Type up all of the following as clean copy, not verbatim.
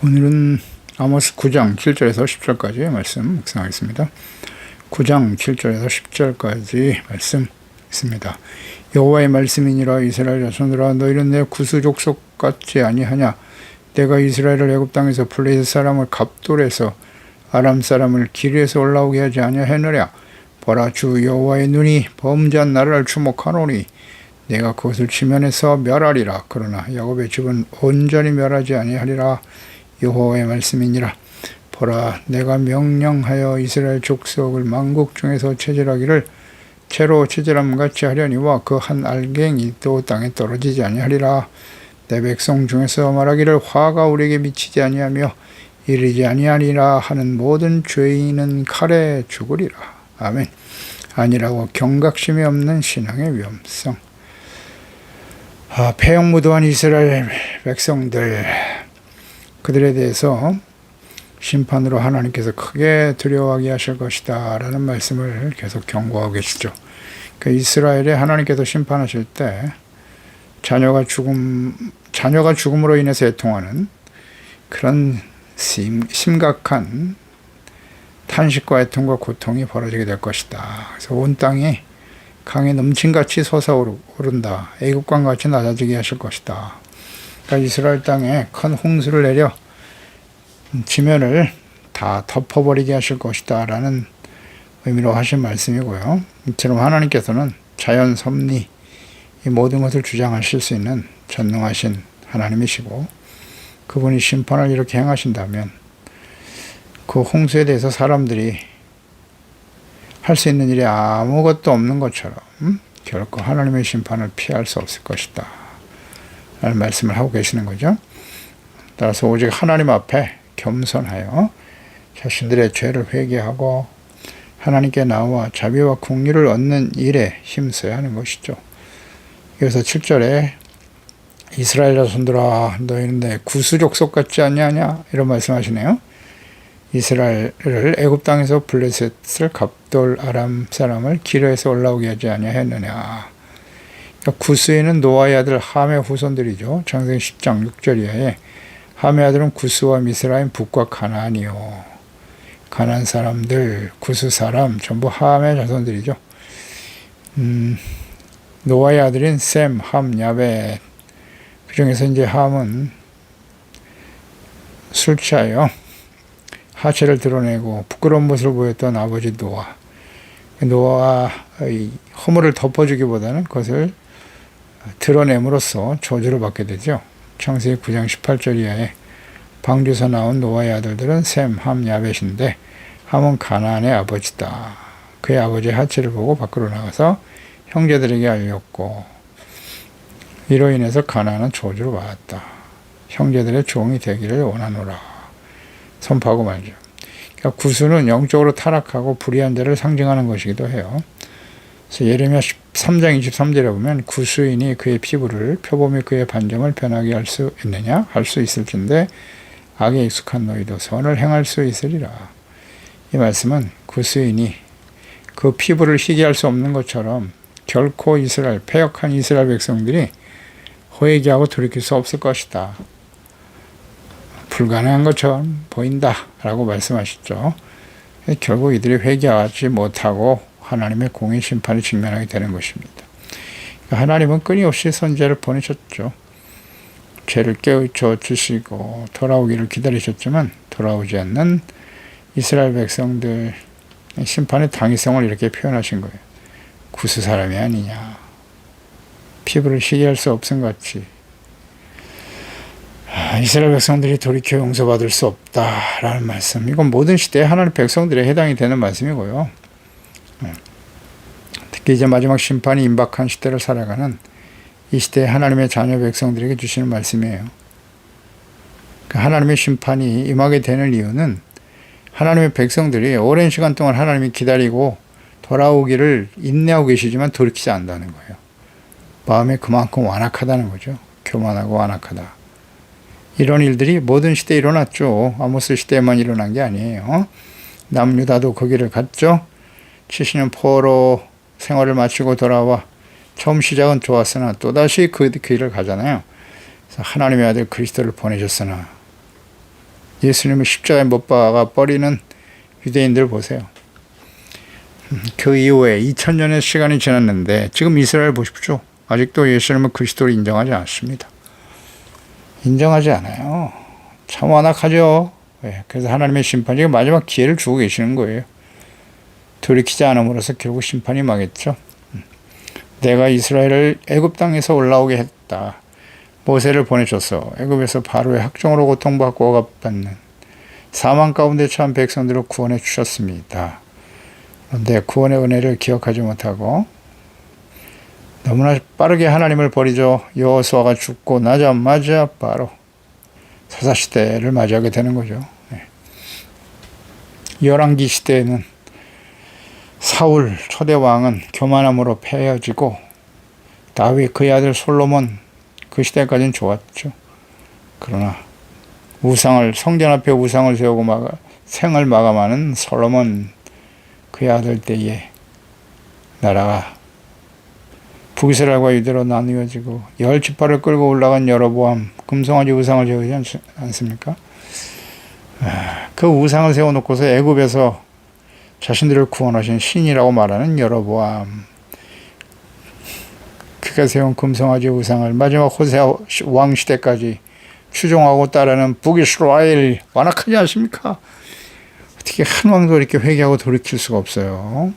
오늘은 아모스 9장 7절에서 10절까지의 말씀 묵상하겠습니다. 9장 7절에서 10절까지 말씀 있습니다. 여호와의 말씀이니라. 이스라엘 자손들아, 너희는 내 구수 족속 같지 아니하냐? 내가 이스라엘을 애굽 땅에서 블레셋 사람을 갑돌에서 아람 사람을 기르에서 올라오게 하지 아니하였느냐? 보라, 주 여호와의 눈이 범죄한 나라를 주목하노니 내가 그것을 지면에서 멸하리라. 그러나 야곱의 집은 온전히 멸하지 아니하리라. 여호와의 말씀이니라. 보라, 내가 명령하여 이스라엘 족속을 만국 중에서 체질하기를 채로 체질함 같이 하려니와 그 한 알갱이 또 땅에 떨어지지 아니하리라. 내 백성 중에서 말하기를 화가 우리에게 미치지 아니하며 이르지 아니하리라 하는 모든 죄인은 칼에 죽으리라. 아멘. 아니라고 경각심이 없는 신앙의 위험성. 패역무도한 이스라엘 백성들, 그들에 대해서 심판으로 하나님께서 크게 두려워하게 하실 것이다 라는 말씀을 계속 경고하고 계시죠. 그 이스라엘에 하나님께서 심판하실 때 자녀가 죽음으로 인해서 애통하는 그런 심각한 탄식과 애통과 고통이 벌어지게 될 것이다. 그래서 온 땅이 강에 넘친같이 솟아오른다. 애국강같이 낮아지게 하실 것이다. 그러니까 이스라엘 땅에 큰 홍수를 내려 지면을 다 덮어버리게 하실 것이다 라는 의미로 하신 말씀이고요. 이처럼 하나님께서는 자연 섭리 이 모든 것을 주장하실 수 있는 전능하신 하나님이시고, 그분이 심판을 이렇게 행하신다면 그 홍수에 대해서 사람들이 할 수 있는 일이 아무것도 없는 것처럼 결코 하나님의 심판을 피할 수 없을 것이다 라는 말씀을 하고 계시는 거죠. 따라서 오직 하나님 앞에 겸손하여 자신들의 죄를 회개하고 하나님께 나와 자비와 긍휼을 얻는 일에 힘써야 하는 것이죠. 그래서 7절에 이스라엘 자손들아, 너희는 내 구수 족속 같지 아니하냐? 이런 말씀하시네요. 이스라엘을 애굽 땅에서 블레셋을 갑돌 아람 사람을 기르에서 올라오게 하지 아니하였느냐? 그러니까 구스에는 노아의 아들 함의 후손들이죠. 창세기 10장 6절 이하에 함의 아들은 구스와 미스라임 북과 가나안이요. 가나안 사람들, 구스 사람 전부 함의 자손들이죠. 노아의 아들인 셈, 함, 야벳. 그 중에서 이제 함은 술 취하여 하체를 드러내고 부끄러운 모습을 보였던 아버지 노아. 노아의 허물을 덮어주기보다는 그것을 드러냄으로써 저주를 받게 되죠. 창세기 9장 18절 이하에 방주에서 나온 노아의 아들들은 셈, 함, 야벳인데 함은 가나안의 아버지다. 그의 아버지의 하체를 보고 밖으로 나가서 형제들에게 알렸고, 이로 인해서 가나안은 저주를 받았다. 형제들의 종이 되기를 원하노라 선포하고 말죠. 그러니까 구수는 영적으로 타락하고 불의한 자를 상징하는 것이기도 해요. 그래서 예레미야 13장 23절에 보면 구수인이 그의 피부를 표범이 그의 반점을 변하게 할 수 있느냐? 할 수 있을진데 악에 익숙한 너희도 선을 행할 수 있으리라. 이 말씀은 구수인이 그 피부를 희게 할 수 없는 것처럼 결코 이스라엘, 패역한 이스라엘 백성들이 회개하고 돌이킬 수 없을 것이다. 불가능한 것처럼 보인다 라고 말씀하셨죠. 결국 이들이 회개하지 못하고 하나님의 공의 심판에 직면하게 되는 것입니다. 하나님은 끊임없이 선지자를 보내셨죠. 죄를 깨우쳐 주시고 돌아오기를 기다리셨지만 돌아오지 않는 이스라엘 백성들 심판의 당위성을 이렇게 표현하신 거예요. 구수 사람이 아니냐. 피부를 희게 할 수 없음 같이 이스라엘 백성들이 돌이켜 용서받을 수 없다라는 말씀. 이건 모든 시대에 하나님 백성들에 해당이 되는 말씀이고요. 특히 이제 마지막 심판이 임박한 시대를 살아가는 이 시대에 하나님의 자녀 백성들에게 주시는 말씀이에요. 하나님의 심판이 임하게 되는 이유는 하나님의 백성들이 오랜 시간 동안 하나님이 기다리고 돌아오기를 인내하고 계시지만 돌이키지 않는다는 거예요. 마음이 그만큼 완악하다는 거죠. 교만하고 완악하다. 이런 일들이 모든 시대에 일어났죠. 아모스 시대에만 일어난 게 아니에요. 남유다도 그 길을 갔죠. 70년 포로 생활을 마치고 돌아와 처음 시작은 좋았으나 또다시 그 길을 가잖아요. 그래서 하나님의 아들 그리스도를 보내셨으나 예수님을 십자가에 못 박아 버리는 유대인들 보세요. 그 이후에 2000년의 시간이 지났는데 지금 이스라엘 보십시오. 아직도 예수님을 그리스도로 인정하지 않습니다. 인정하지 않아요. 참 완악하죠. 그래서 하나님의 심판이 지금 마지막 기회를 주고 계시는 거예요. 돌이키지 않음으로써 결국 심판이 망했죠. 내가 이스라엘을 애굽 땅에서 올라오게 했다. 모세를 보내줘서 애굽에서 바로의 학종으로 고통받고 억압받는 사망 가운데 처한 백성들을 구원해 주셨습니다. 그런데 구원의 은혜를 기억하지 못하고 너무나 빠르게 하나님을 버리죠. 여호수아가 죽고 나자마자 바로 사사시대를 맞이하게 되는 거죠. 열왕기 시대에는 사울 초대 왕은 교만함으로 패해지고 다윗 그의 아들 솔로몬 그 시대까지는 좋았죠. 그러나 성전 앞에 우상을 세우고 생을 마감하는 솔로몬 그의 아들 때에 나라가 북이스라엘과 유대로 나누어지고 10지파를 끌고 올라간 여로보암 금송아지 우상을 세우지 않습니까? 그 우상을 세워놓고서 애굽에서 자신들을 구원하신 신이라고 말하는 여로보암, 그가 세운 금송아지 우상을 마지막 호세아 왕 시대까지 추종하고 따르는 북이스라엘 완악하지 않습니까? 어떻게 한 왕도 이렇게 회개하고 돌이킬 수가 없어요.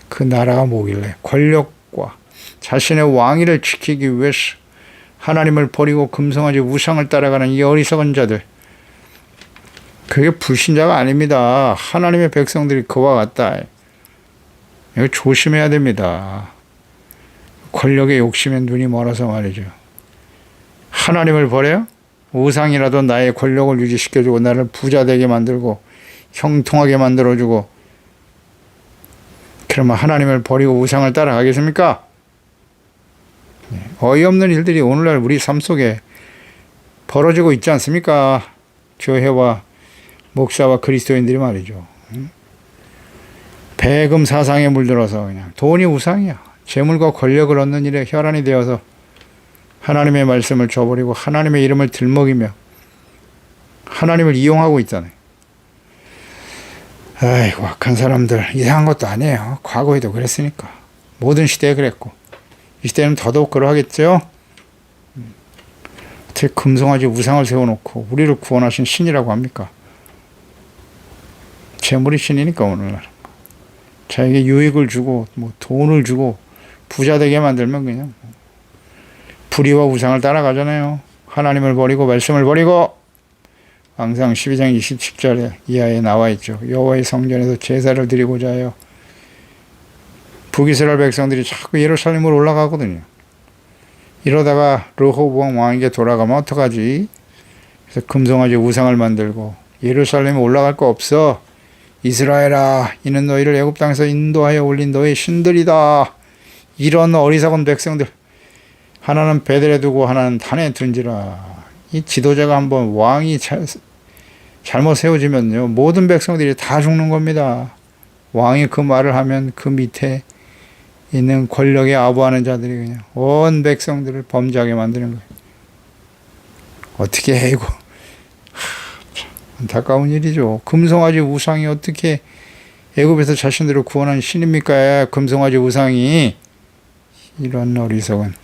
그 나라가 뭐길래 권력과 자신의 왕위를 지키기 위해서 하나님을 버리고 금송아지 우상을 따라가는 이 어리석은 자들, 그게 불신자가 아닙니다. 하나님의 백성들이 그와 같다. 이거 조심해야 됩니다. 권력의 욕심에 눈이 멀어서 말이죠. 하나님을 버려요? 우상이라도 나의 권력을 유지시켜주고 나를 부자 되게 만들고 형통하게 만들어주고, 그러면 하나님을 버리고 우상을 따라가겠습니까? 어이없는 일들이 오늘날 우리 삶 속에 벌어지고 있지 않습니까? 교회와 목사와 그리스도인들이 말이죠. 배금 사상에 물들어서 그냥 돈이 우상이야. 재물과 권력을 얻는 일에 혈안이 되어서 하나님의 말씀을 저버리고 하나님의 이름을 들먹이며 하나님을 이용하고 있잖아요. 아이고, 악한 사람들. 이상한 것도 아니에요. 과거에도 그랬으니까. 모든 시대에 그랬고 이 시대는 더더욱 그러하겠죠. 어떻게 금송아지 우상을 세워놓고 우리를 구원하신 신이라고 합니까? 재물이 신이니까 오늘날 자에게 유익을 주고 돈을 주고 부자 되게 만들면 그냥 불의와 우상을 따라가잖아요. 하나님을 버리고 말씀을 버리고. 항상 12장 27절 이하에 나와 있죠. 여호와의 성전에서 제사를 드리고자 하여 북이스라엘 백성들이 자꾸 예루살렘으로 올라가거든요. 이러다가 르호보암 왕에게 돌아가면 어떡하지? 그래서 금송아지 우상을 만들고 예루살렘에 올라갈 거 없어. 이스라엘아, 이는 너희를 애굽 땅에서 인도하여 올린 너희 신들이다. 이런 어리석은 백성들, 하나는 베델에 두고 하나는 단에 둔지라. 이 지도자가 한번 왕이 잘못 세워지면요 모든 백성들이 다 죽는 겁니다. 왕이 그 말을 하면 그 밑에 있는 권력에 아부하는 자들이 그냥 온 백성들을 범죄하게 만드는 거예요. 어떻게 해 이거? 안타까운 일이죠. 금송아지 우상이 어떻게 애굽에서 자신들을 구원한 신입니까? 금송아지 우상이. 이런 어리석은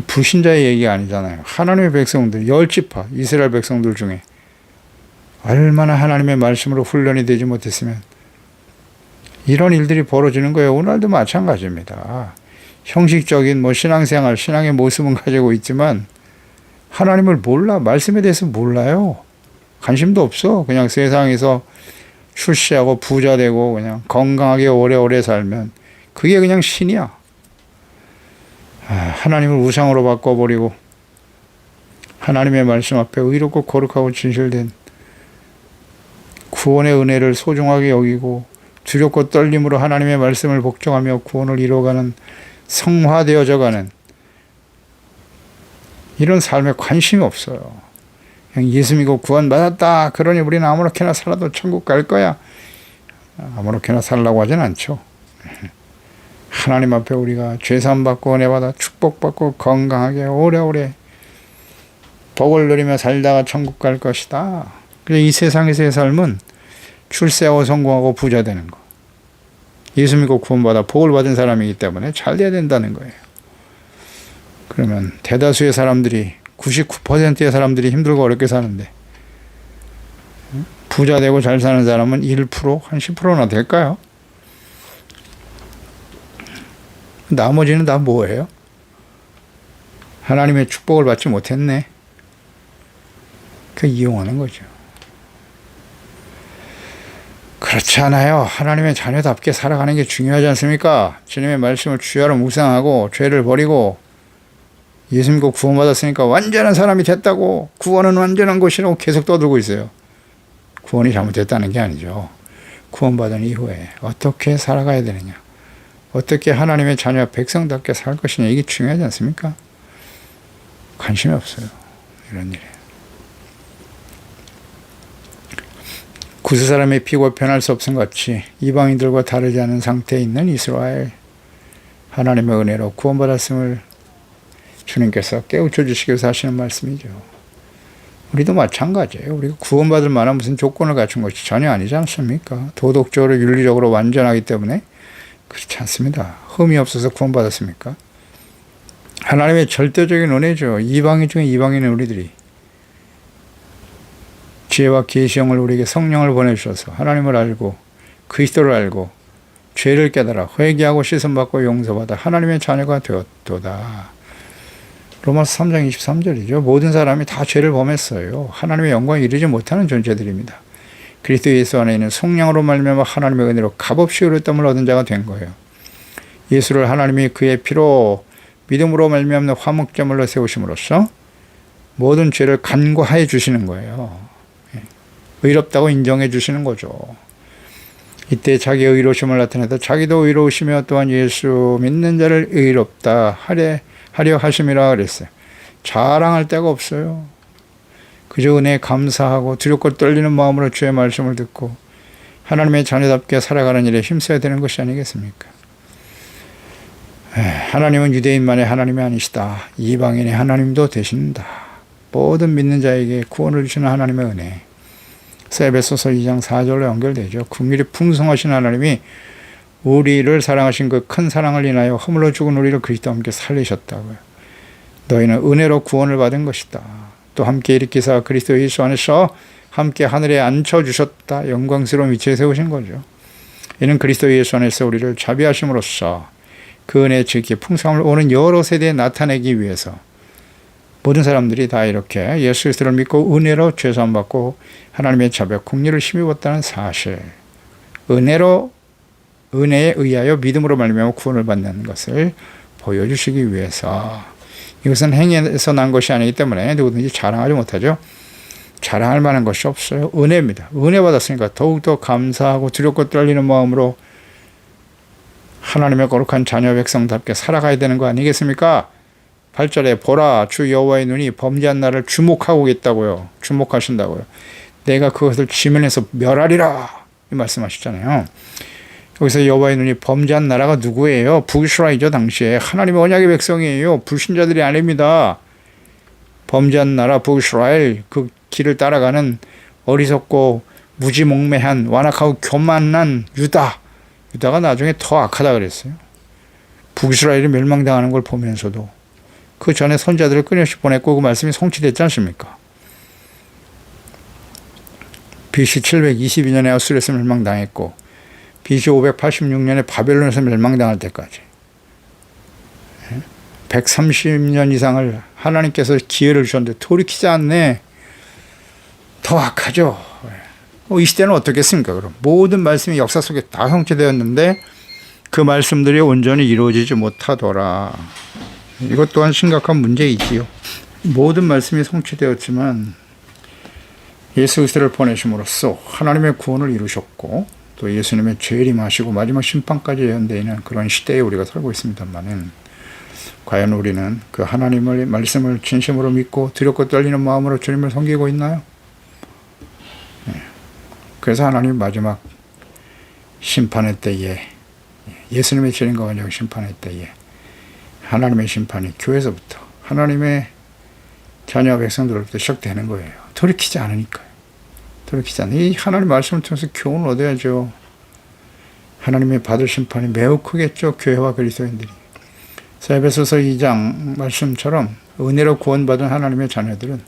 불신자의 얘기가 아니잖아요. 하나님의 백성들, 10지파 이스라엘 백성들 중에 얼마나 하나님의 말씀으로 훈련이 되지 못했으면 이런 일들이 벌어지는 거예요. 오늘도 마찬가지입니다. 형식적인 신앙생활, 신앙의 모습은 가지고 있지만 하나님을 몰라. 말씀에 대해서 몰라요. 관심도 없어. 그냥 세상에서 출세하고 부자 되고 그냥 건강하게 오래오래 살면 그게 그냥 신이야. 하나님을 우상으로 바꿔버리고 하나님의 말씀 앞에 의롭고 거룩하고 진실된 구원의 은혜를 소중하게 여기고 두렵고 떨림으로 하나님의 말씀을 복종하며 구원을 이루어가는 성화되어져가는 이런 삶에 관심이 없어요. 그냥 예수 믿고 구원받았다. 그러니 우리는 아무렇게나 살아도 천국 갈 거야. 아무렇게나 살라고 하진 않죠. 하나님 앞에 우리가 죄사함 받고 은혜 받아 축복받고 건강하게 오래오래 복을 누리며 살다가 천국 갈 것이다. 그래서 이 세상에서의 삶은 출세하고 성공하고 부자 되는 거. 예수 믿고 구원받아 복을 받은 사람이기 때문에 잘 돼야 된다는 거예요. 그러면 대다수의 사람들이 99%의 사람들이 힘들고 어렵게 사는데 부자 되고 잘 사는 사람은 1%, 한 10%나 될까요? 나머지는 다 뭐예요? 하나님의 축복을 받지 못했네. 그 이용하는 거죠. 그렇지 않아요. 하나님의 자녀답게 살아가는 게 중요하지 않습니까? 주님의 말씀을 주야로 묵상하고 죄를 버리고 예수 믿고 구원받았으니까 완전한 사람이 됐다고, 구원은 완전한 것이라고 계속 떠들고 있어요. 구원이 잘못됐다는 게 아니죠. 구원받은 이후에 어떻게 살아가야 되느냐, 어떻게 하나님의 자녀 백성답게 살 것이냐, 이게 중요하지 않습니까? 관심이 없어요. 이런 일에. 구스 사람의 피고 변할 수 없음 같이 이방인들과 다르지 않은 상태에 있는 이스라엘, 하나님의 은혜로 구원받았음을 주님께서 깨우쳐 주시기 위해서 하시는 말씀이죠. 우리도 마찬가지예요. 우리가 구원받을 만한 무슨 조건을 갖춘 것이 전혀 아니지 않습니까? 도덕적으로 윤리적으로 완전하기 때문에 그렇지 않습니다. 흠이 없어서 구원받았습니까? 하나님의 절대적인 은혜죠. 이방인 중에 이방인의 우리들이 지혜와 계시형을 우리에게 성령을 보내주셔서 하나님을 알고 그리스도를 알고 죄를 깨달아 회개하고 씻음받고 용서받아 하나님의 자녀가 되었도다. 로마서 3장 23절이죠. 모든 사람이 다 죄를 범했어요. 하나님의 영광에 이르지 못하는 존재들입니다. 그리스도 예수 안에 있는 성령으로 말미암아 하나님의 은혜로 값없이 의롭다함을 얻은 자가 된 거예요. 예수를 하나님이 그의 피로 믿음으로 말미암는 화목제물로 세우심으로써 모든 죄를 간과해 주시는 거예요. 의롭다고 인정해 주시는 거죠. 이때 자기의 의로우심을 나타내다 자기도 의로우시며 또한 예수 믿는 자를 의롭다 하려 하심이라 그랬어요. 자랑할 데가 없어요. 그저 은혜에 감사하고 두렵고 떨리는 마음으로 주의 말씀을 듣고 하나님의 자녀답게 살아가는 일에 힘써야 되는 것이 아니겠습니까? 하나님은 유대인만의 하나님이 아니시다. 이방인의 하나님도 되신다. 모든 믿는 자에게 구원을 주시는 하나님의 은혜. 에베소서 2장 4절로 연결되죠. 긍휼이 풍성하신 하나님이 우리를 사랑하신 그 큰 사랑을 인하여 허물로 죽은 우리를 그리스도와 함께 살리셨다고요. 너희는 은혜로 구원을 받은 것이다. 또 함께 일으키사 그리스도 예수 안에서 함께 하늘에 앉혀주셨다. 영광스러운 위치에 세우신 거죠. 이는 그리스도 예수 안에서 우리를 자비하심으로써 그 은혜의 지극히 풍성함을 오는 여러 세대에 나타내기 위해서 모든 사람들이 다 이렇게 예수 그리스도를 믿고 은혜로 죄사함 받고 하나님의 자비와 긍휼을 힘입었다는 사실, 은혜에 의하여 믿음으로 말미암아 구원을 받는 것을 보여주시기 위해서, 이것은 행위에서 난 것이 아니기 때문에 누구든지 자랑하지 못하죠. 자랑할 만한 것이 없어요. 은혜입니다. 은혜 받았으니까 더욱더 감사하고 두렵고 떨리는 마음으로 하나님의 거룩한 자녀 백성답게 살아가야 되는 거 아니겠습니까? 8절에 보라 주 여호와의 눈이 범죄한 나를 주목하고 있다고요. 주목하신다고요. 내가 그것을 지면에서 멸하리라 이 말씀하셨잖아요. 여기서 여호와의 눈이 범죄한 나라가 누구예요? 북이스라엘이죠. 당시에 하나님의 언약의 백성이에요. 불신자들이 아닙니다. 범죄한 나라 북이스라엘, 그 길을 따라가는 어리석고 무지몽매한 완악하고 교만한 유다가 나중에 더 악하다 그랬어요. 북이스라엘이 멸망당하는 걸 보면서도 그 전에 선자들을 끊임없이 보냈고 그 말씀이 성취됐지 않습니까? BC 722년에 아수르에서 멸망당했고 BC 586년에 바벨론에서 멸망당할 때까지 130년 이상을 하나님께서 기회를 주셨는데 돌이키지 않네. 더 악하죠. 이 시대는 어떻겠습니까? 그럼 모든 말씀이 역사 속에 다 성취되었는데 그 말씀들이 온전히 이루어지지 못하더라. 이것 또한 심각한 문제이지요. 모든 말씀이 성취되었지만 예수 그리스도를 보내심으로써 하나님의 구원을 이루셨고 또 예수님의 죄를 임하시고 마지막 심판까지 예언되는 그런 시대에 우리가 살고 있습니다만은 과연 우리는 그 하나님의 말씀을 진심으로 믿고 두렵고 떨리는 마음으로 주님을 섬기고 있나요? 그래서 하나님 마지막 심판의 때에 예수님의 재림과 완전한 심판의 때에 하나님의 심판이 교회에서부터 하나님의 자녀 백성들로부터 시작되는 거예요. 돌이키지 않으니까요. 돌이키지 않으니까. 이 하나님 말씀을 통해서 교훈을 얻어야죠. 하나님의 받을 심판이 매우 크겠죠. 교회와 그리스도인들이. 에베소서 2장 말씀처럼 은혜로 구원받은 하나님의 자녀들은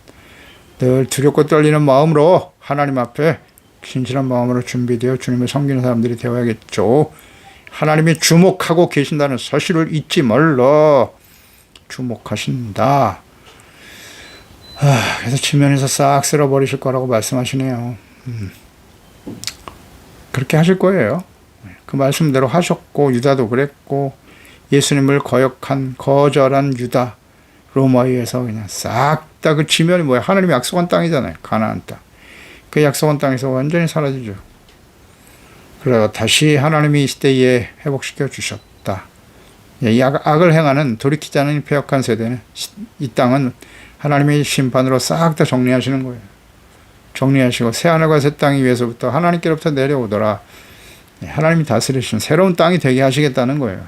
늘 두렵고 떨리는 마음으로 하나님 앞에 진실한 마음으로 준비되어 주님을 섬기는 사람들이 되어야겠죠. 하나님이 주목하고 계신다는 사실을 잊지 말라. 주목하신다. 그래서 지면에서 싹 쓸어버리실 거라고 말씀하시네요. 그렇게 하실 거예요. 그 말씀대로 하셨고 유다도 그랬고 예수님을 거절한 유다 로마에서 그냥 싹 다 그 지면이 뭐야? 하나님이 약속한 땅이잖아요. 가나안 땅. 그 약속한 땅에서 완전히 사라지죠. 그래서 다시 하나님이 이 시대에 회복시켜 주셨다. 이 악을 행하는 돌이키지 않은 패역한 세대는 이 땅은 하나님의 심판으로 싹 다 정리하시는 거예요. 정리하시고 새하늘과 새 땅 위에서부터 하나님께로부터 내려오더라. 하나님이 다스리시는 새로운 땅이 되게 하시겠다는 거예요.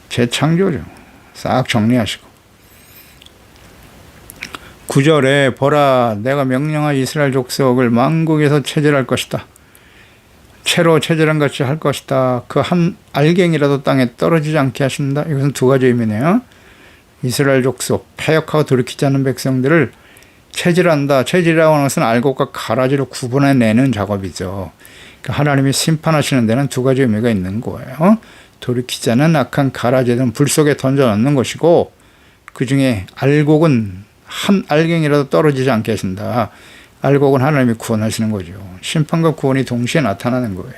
재창조죠. 싹 정리하시고. 9절에 보라 내가 명령한 이스라엘 족속을 만국에서 체질할 것이다. 채로 체질한 같이 할 것이다. 그 한 알갱이라도 땅에 떨어지지 않게 하신다. 이것은 두 가지 의미네요. 이스라엘 족속, 패역하고 돌이키지 않는 백성들을 체질한다. 체질이라고 하는 것은 알곡과 가라지로 구분해내는 작업이죠. 그러니까 하나님이 심판하시는 데는 두 가지 의미가 있는 거예요. 돌이키지 않은 악한 가라지는 불 속에 던져넣는 것이고 그 중에 알곡은 한 알갱이라도 떨어지지 않게 하신다. 알곡은 하나님이 구원하시는 거죠. 심판과 구원이 동시에 나타나는 거예요.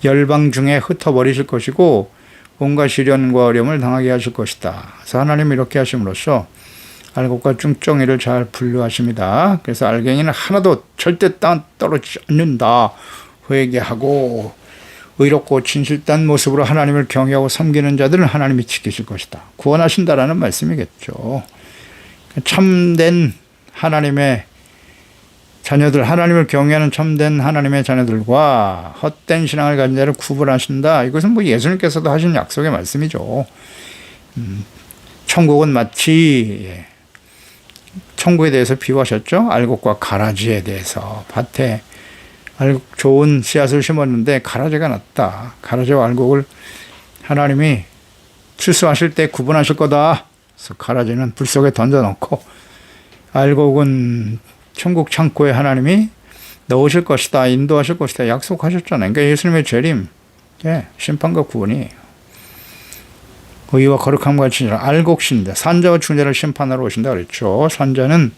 열방 중에 흩어버리실 것이고 온갖 시련과 어려움을 당하게 하실 것이다. 그래서 하나님이 이렇게 하심으로써 알곡과 쭝쫑이를 잘 분류하십니다. 그래서 알갱이는 하나도 절대 땅 떨어지지 않는다. 회개하고 의롭고 진실된 모습으로 하나님을 경외하고 섬기는 자들은 하나님이 지키실 것이다. 구원하신다라는 말씀이겠죠. 참된 하나님의 자녀들, 하나님을 경외하는 참된 하나님의 자녀들과 헛된 신앙을 가진 자를 구분하신다. 이것은 뭐 예수님께서도 하신 약속의 말씀이죠. 천국은 마치 천국에 대해서 비유하셨죠. 알곡과 가라지에 대해서 밭에 좋은 씨앗을 심었는데 가라지가 났다. 가라지와 알곡을 하나님이 출소하실 때 구분하실 거다. 그래서 가라지는 불 속에 던져놓고 알곡은 천국 창고에 하나님이 넣으실 것이다. 인도하실 것이다. 약속하셨잖아요. 그러니까 예수님의 재림, 심판과 구원이에요. 의와 거룩함과 같이 알곡신다. 산자와 중자를 심판하러 오신다 그랬죠. 산자는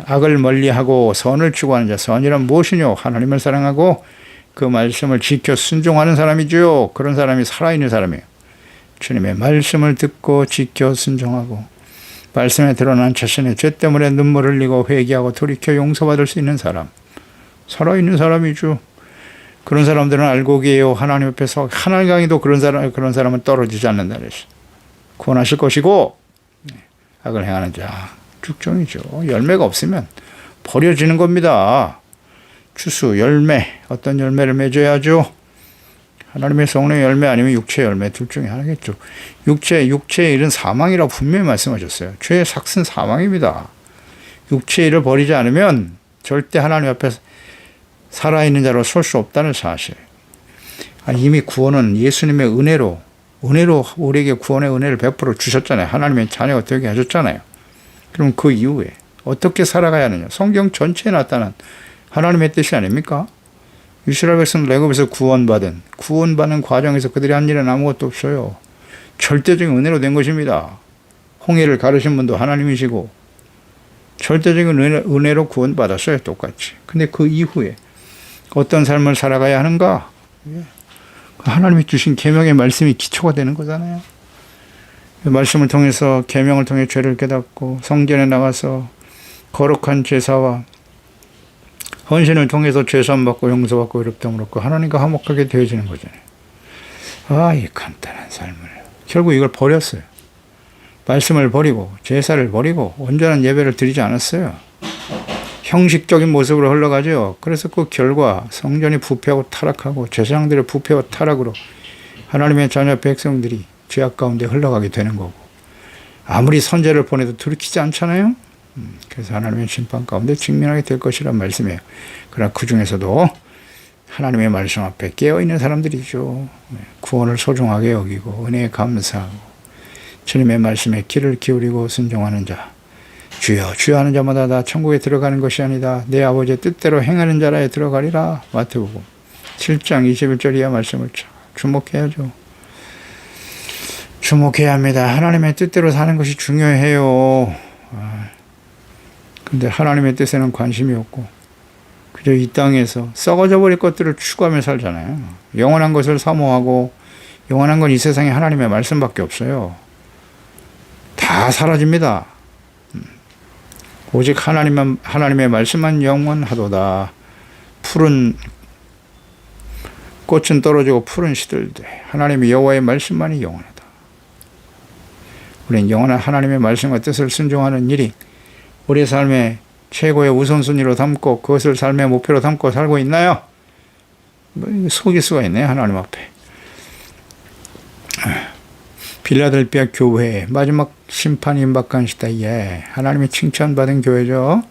악을 멀리하고 선을 추구하는 자. 선이란 무엇이뇨? 하나님을 사랑하고 그 말씀을 지켜 순종하는 사람이죠. 그런 사람이 살아있는 사람이에요. 주님의 말씀을 듣고 지켜 순종하고 말씀에 드러난 자신의 죄 때문에 눈물을 흘리고 회개하고 돌이켜 용서받을 수 있는 사람. 살아있는 사람이죠. 그런 사람들은 알곡이에요. 하나님 앞에서 하나님 강의도 그런 사람은 떨어지지 않는다 그랬어요. 구원하실 것이고 악을 행하는 자 죽종이죠. 열매가 없으면 버려지는 겁니다. 추수, 열매, 어떤 열매를 맺어야죠? 하나님의 성령의 열매 아니면 육체의 열매 둘 중에 하나겠죠. 육체의 일은 사망이라고 분명히 말씀하셨어요. 죄의 삭은 사망입니다. 육체의 일을 버리지 않으면 절대 하나님 앞에 살아있는 자로 설 수 없다는 사실. 이미 구원은 예수님의 은혜로 우리에게 구원의 은혜를 100% 주셨잖아요. 하나님의 자녀가 되게 하셨잖아요. 그럼 그 이후에 어떻게 살아가야 하느냐. 성경 전체에 나타난 하나님의 뜻이 아닙니까? 이스라엘 백성 애굽에서 구원받는 과정에서 그들이 한 일은 아무것도 없어요. 절대적인 은혜로 된 것입니다. 홍해를 가르신 분도 하나님이시고 절대적인 은혜로 구원받았어요. 똑같이. 근데 그 이후에 어떤 삶을 살아가야 하는가? 하나님이 주신 계명의 말씀이 기초가 되는 거잖아요. 말씀을 통해서 계명을 통해 죄를 깨닫고 성전에 나가서 거룩한 제사와 헌신을 통해서 죄사함받고 용서받고 의롭다함을 얻고 하나님과 화목하게 되어지는 거잖아요. 이 간단한 삶을 결국 이걸 버렸어요. 말씀을 버리고 제사를 버리고 온전한 예배를 드리지 않았어요. 형식적인 모습으로 흘러가죠. 그래서 그 결과 성전이 부패하고 타락하고 제사장들의 부패와 타락으로 하나님의 자녀 백성들이 죄악 가운데 흘러가게 되는 거고 아무리 선제를 보내도 돌이키지 않잖아요. 그래서 하나님의 심판 가운데 직면하게 될 것이란 말씀이에요. 그러나 그 중에서도 하나님의 말씀 앞에 깨어있는 사람들이죠. 구원을 소중하게 여기고 은혜에 감사하고 주님의 말씀에 귀를 기울이고 순종하는 자. 주여 주여 하는 자마다 다 천국에 들어가는 것이 아니다. 내 아버지의 뜻대로 행하는 자라에 들어가리라. 마태복음 7장 21절이야 말씀을 주목해야죠. 주목해야 합니다. 하나님의 뜻대로 사는 것이 중요해요. 근데 하나님의 뜻에는 관심이 없고 그저 이 땅에서 썩어져 버릴 것들을 추구하며 살잖아요. 영원한 것을 사모하고 영원한 건 이 세상에 하나님의 말씀밖에 없어요. 다 사라집니다. 오직 하나님의 말씀만 영원하도다. 푸른 꽃은 떨어지고 푸른 시들되 하나님의 여호와의 말씀만이 영원하다. 우리는 영원한 하나님의 말씀과 뜻을 순종하는 일이 우리 삶의 최고의 우선순위로 담고 그것을 삶의 목표로 담고 살고 있나요? 속일 수가 있네요. 하나님 앞에. 빌라델피아 교회 마지막 심판이 임박한 시대에 하나님이 칭찬받은 교회죠.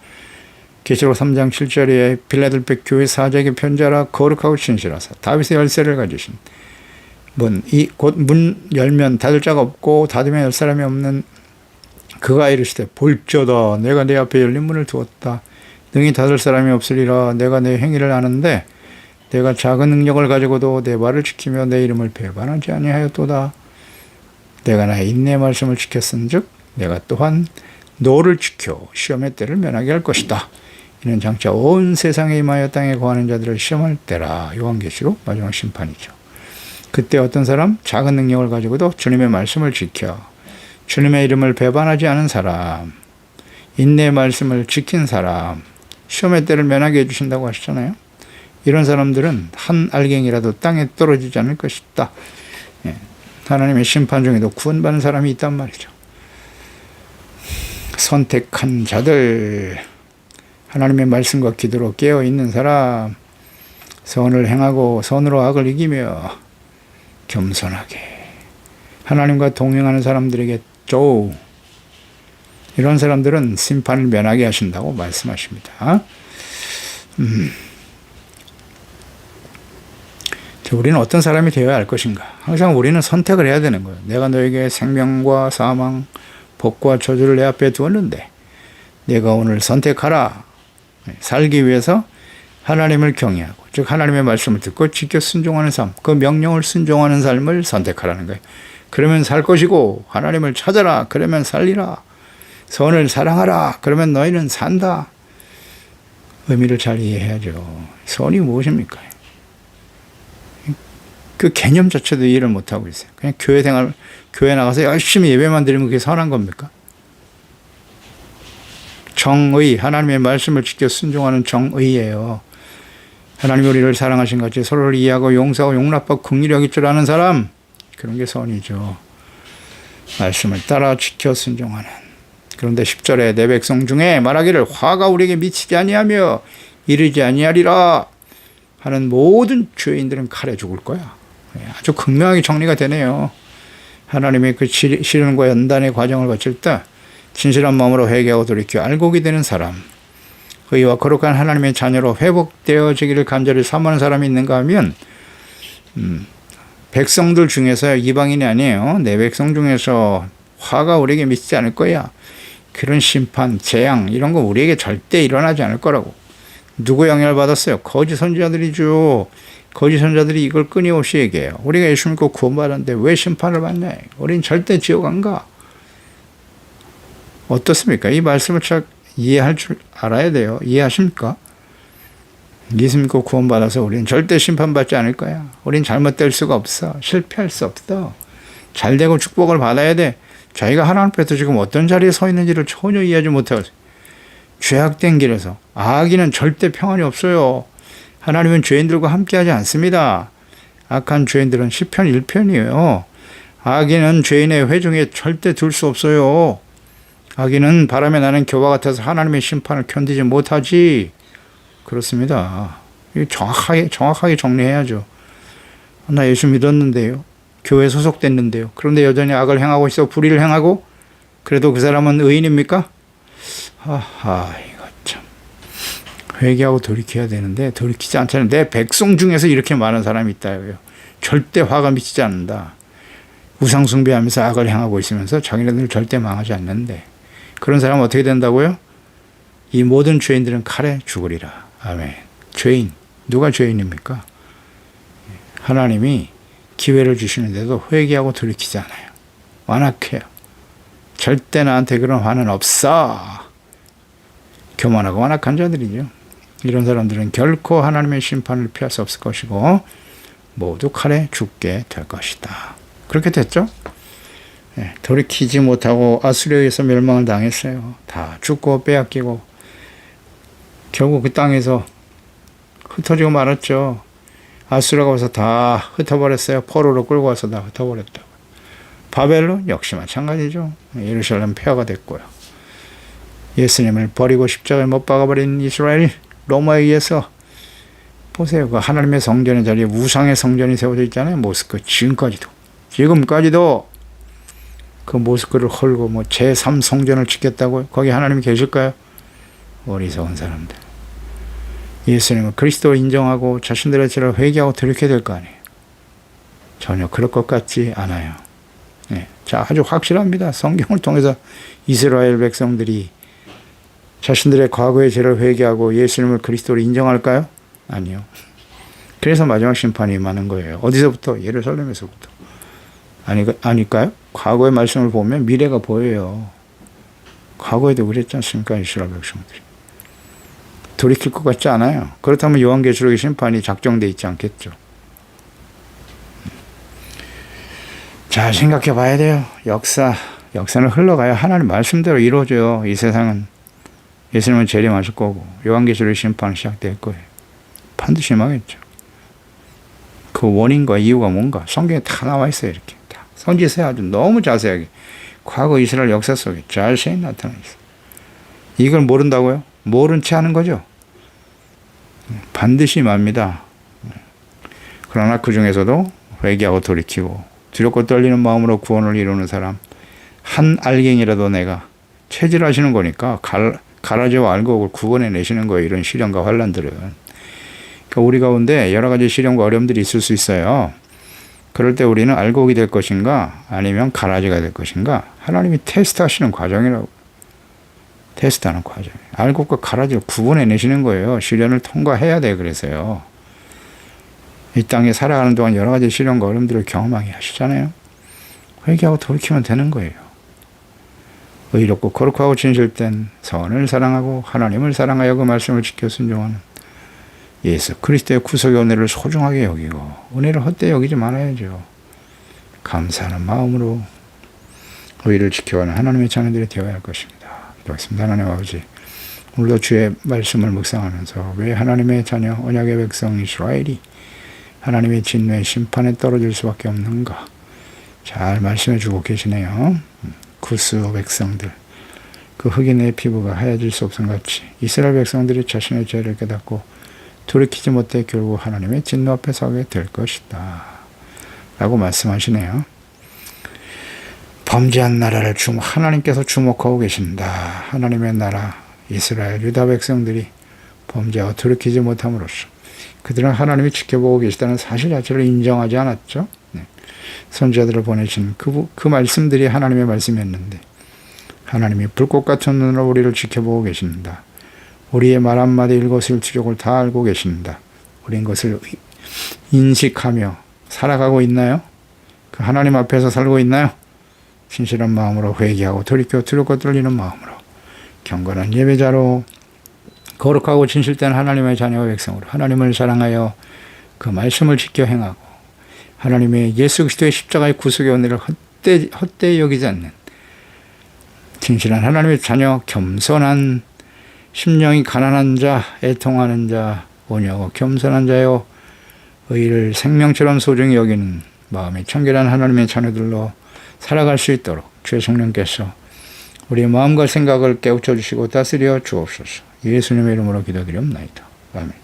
계시록 3장 7절에 빌라델피아 교회 사제에게 편지하라. 거룩하고 신실하사 다윗의 열쇠를 가지신 곧 문 열면 닫을 자가 없고 닫으면 열 사람이 없는 그가 이르시되 볼지어다 내가 내 앞에 열린 문을 두었다. 능히 닫을 사람이 없으리라. 내가 내 행위를 아는데 내가 작은 능력을 가지고도 내 말을 지키며 내 이름을 배반하지 아니하였도다. 내가 나의 인내의 말씀을 지켰은즉 내가 또한 너를 지켜 시험의 때를 면하게 할 것이다. 이는 장차 온 세상에 임하여 땅에 거하는 자들을 시험할 때라. 요한계시록 마지막 심판이죠. 그때 어떤 사람? 작은 능력을 가지고도 주님의 말씀을 지켜 주님의 이름을 배반하지 않은 사람, 인내의 말씀을 지킨 사람, 시험의 때를 면하게 해주신다고 하시잖아요. 이런 사람들은 한 알갱이라도 땅에 떨어지지 않을 것이다. 하나님의 심판 중에도 구원받는 사람이 있단 말이죠. 선택한 자들, 하나님의 말씀과 기도로 깨어있는 사람, 선을 행하고 선으로 악을 이기며 겸손하게 하나님과 동행하는 사람들에게 이런 사람들은 심판을 면하게 하신다고 말씀하십니다. 우리는 어떤 사람이 되어야 할 것인가? 항상 우리는 선택을 해야 되는 거예요. 내가 너에게 생명과 사망, 복과 저주를 내 앞에 두었는데 내가 오늘 선택하라. 살기 위해서 하나님을 경외하고 즉 하나님의 말씀을 듣고 지켜 순종하는 삶, 그 명령을 순종하는 삶을 선택하라는 거예요. 그러면 살 것이고 하나님을 찾아라. 그러면 살리라. 선을 사랑하라. 그러면 너희는 산다. 의미를 잘 이해해야죠. 선이 무엇입니까? 그 개념 자체도 이해를 못하고 있어요. 그냥 교회 나가서 열심히 예배만 드리면 그게 선한 겁니까? 정의, 하나님의 말씀을 지켜 순종하는 정의예요. 하나님이 우리를 사랑하신 같이 서로를 이해하고 용서하고 용납하고 긍휼히 여길 줄 아는 사람, 그런 게 선이죠. 말씀을 따라 지켜 순종하는. 그런데 10절에 내 백성 중에 말하기를 화가 우리에게 미치지 아니하며 이르지 아니하리라 하는 모든 죄인들은 칼에 죽을 거야. 아주 극명하게 정리가 되네요. 하나님의 그 시련과 연단의 과정을 거칠 때 진실한 마음으로 회개하고 돌이켜 알곡이 되는 사람, 의와 거룩한 하나님의 자녀로 회복되어지기를 간절히 사모하는 사람이 있는가 하면 백성들 중에서 이방인이 아니에요. 내 백성 중에서 화가 우리에게 미치지 않을 거야. 그런 심판, 재앙 이런 거 우리에게 절대 일어나지 않을 거라고. 누구 영향을 받았어요? 거짓 선지자들이죠. 거짓 선지자들이 이걸 끊임없이 얘기해요. 우리가 예수 믿고 구원받았는데 왜 심판을 받냐? 우린 절대 지옥 안 가. 어떻습니까? 이 말씀을 잘 이해할 줄 알아야 돼요. 이해하십니까? 예수 믿고 구원받아서 우리는 절대 심판받지 않을 거야. 우린 잘못될 수가 없어. 실패할 수 없어. 잘되고 축복을 받아야 돼. 자기가 하나님 앞에서 지금 어떤 자리에 서 있는지를 전혀 이해하지 못하고 죄악된 길에서 악인은 절대 평안이 없어요. 하나님은 죄인들과 함께하지 않습니다. 악한 죄인들은 시편 1편이에요. 악인은 죄인의 회중에 절대 둘 수 없어요. 악인은 바람에 나는 겨와 같아서 하나님의 심판을 견디지 못하지. 그렇습니다. 정확하게 정리해야죠. 나 예수 믿었는데요. 교회 소속됐는데요. 그런데 여전히 악을 행하고 있어 불의를 행하고 그래도 그 사람은 의인입니까? 하하, 이거 참. 회개하고 돌이켜야 되는데 돌이키지 않잖아요. 내 백성 중에서 이렇게 많은 사람이 있다고요. 절대 화가 미치지 않는다. 우상 숭배하면서 악을 행하고 있으면서 자기네들 절대 망하지 않는데 그런 사람은 어떻게 된다고요? 이 모든 죄인들은 칼에 죽으리라. 아멘. 죄인. 누가 죄인입니까? 하나님이 기회를 주시는데도 회개하고 돌이키지 않아요. 완악해요. 절대 나한테 그런 화는 없어. 교만하고 완악한 자들이죠. 이런 사람들은 결코 하나님의 심판을 피할 수 없을 것이고 모두 칼에 죽게 될 것이다. 그렇게 됐죠? 네, 돌이키지 못하고 아수르에 의해서 멸망을 당했어요. 다 죽고 빼앗기고 결국 그 땅에서 흩어지고 말았죠. 아수르가 와서 다 흩어버렸어요. 포로로 끌고 와서 다 흩어버렸다고. 바벨론 역시 마찬가지죠. 예루살렘 폐허가 됐고요. 예수님을 버리고 십자가에 못 박아버린 이스라엘 로마에 의해서 보세요. 그 하나님의 성전의 자리에 우상의 성전이 세워져 있잖아요. 모스크 지금까지도 그 모스크를 헐고 뭐 제3 성전을 짓겠다고요. 거기 하나님이 계실까요? 어리석은 사람들. 예수님은 그리스도를 인정하고 자신들의 죄를 회개하고 돌이켜야 될 거 아니에요. 전혀 그럴 것 같지 않아요. 네. 자, 아주 확실합니다. 성경을 통해서 이스라엘 백성들이 자신들의 과거의 죄를 회개하고 예수님을 그리스도로 인정할까요? 아니요. 그래서 마지막 심판이 임하는 거예요. 어디서부터? 예루살렘에서부터. 아닐까요? 과거의 말씀을 보면 미래가 보여요. 과거에도 그랬지 않습니까? 이스라엘 백성들이. 돌이킬 것 같지 않아요. 그렇다면 요한계시록의 심판이 작정되어 있지 않겠죠. 잘 생각해 봐야 돼요. 역사는 흘러가야 하나님 말씀대로 이루어져요. 이 세상은. 예수님은 재림하실 거고 요한계시록의 심판은 시작될 거예요. 반드시 임하겠죠. 그 원인과 이유가 뭔가 성경에 다 나와 있어요. 이렇게 다. 선지서에 아주 너무 자세하게 과거 이스라엘 역사 속에 자세히 나타나 있어요. 이걸 모른다고요? 모른 채 하는 거죠. 반드시 임합니다. 그러나 그 중에서도 회개하고 돌이키고 두렵고 떨리는 마음으로 구원을 이루는 사람 한 알갱이라도 내가 체질하시는 거니까 가라지와 알곡을 구분해 내시는 거예요. 이런 시련과 환난들은. 그러니까 우리 가운데 여러 가지 시련과 어려움들이 있을 수 있어요. 그럴 때 우리는 알곡이 될 것인가 아니면 가라지가 될 것인가 하나님이 테스트하시는 과정이라고. 테스트하는 과정. 알곡과 가라지를 구분해 내시는 거예요. 시련을 통과해야 돼. 그래서요. 이 땅에 살아가는 동안 여러 가지 시련과 어려움들을 경험하게 하시잖아요. 회개하고 돌이키면 되는 거예요. 의롭고 거룩하고 진실된 선을 사랑하고 하나님을 사랑하여 그 말씀을 지켜 순종하는 예수 그리스도의 구속의 은혜를 소중하게 여기고 은혜를 헛되이 여기지 말아야죠. 감사하는 마음으로 의를 지켜가는 하나님의 자녀들이 되어야 할 것입니다. 기도하겠습니다. 하나님 아버지, 오늘도 주의 말씀을 묵상하면서 왜 하나님의 자녀 언약의 백성 이스라엘이 하나님의 진노의 심판에 떨어질 수밖에 없는가 잘 말씀해 주고 계시네요. 구스 백성들 그 흑인의 피부가 하얘질 수 없음 같이 이스라엘 백성들이 자신의 죄를 깨닫고 돌이키지 못해 결국 하나님의 진노 앞에 서게 될 것이다 라고 말씀하시네요. 범죄한 나라를 하나님께서 주목하고 계신다. 하나님의 나라 이스라엘 유다 백성들이 범죄하고 돌이키지 못함으로써 그들은 하나님이 지켜보고 계시다는 사실 자체를 인정하지 않았죠. 네. 선지자들을 보내신 그 말씀들이 하나님의 말씀이었는데 하나님이 불꽃 같은 눈으로 우리를 지켜보고 계신다. 우리의 말 한마디 일거수일투족을 다 알고 계신다. 우린 것을 인식하며 살아가고 있나요? 그 하나님 앞에서 살고 있나요? 진실한 마음으로 회개하고 돌이켜 두렵고 떨리는 마음으로 경건한 예배자로 거룩하고 진실된 하나님의 자녀와 백성으로 하나님을 사랑하여 그 말씀을 지켜 행하고 하나님의 예수 그리스도의 십자가의 구속의 은혜를 헛되이 여기지 않는 진실한 하나님의 자녀 겸손한 심령이 가난한 자 애통하는 자 온유하고 겸손한 자여 의를 생명처럼 소중히 여기는 마음이 청결한 하나님의 자녀들로 살아갈 수 있도록 주의 성령께서 우리의 마음과 생각을 깨우쳐 주시고 다스려 주옵소서. 예수님의 이름으로 기도드리옵나이다. 아멘.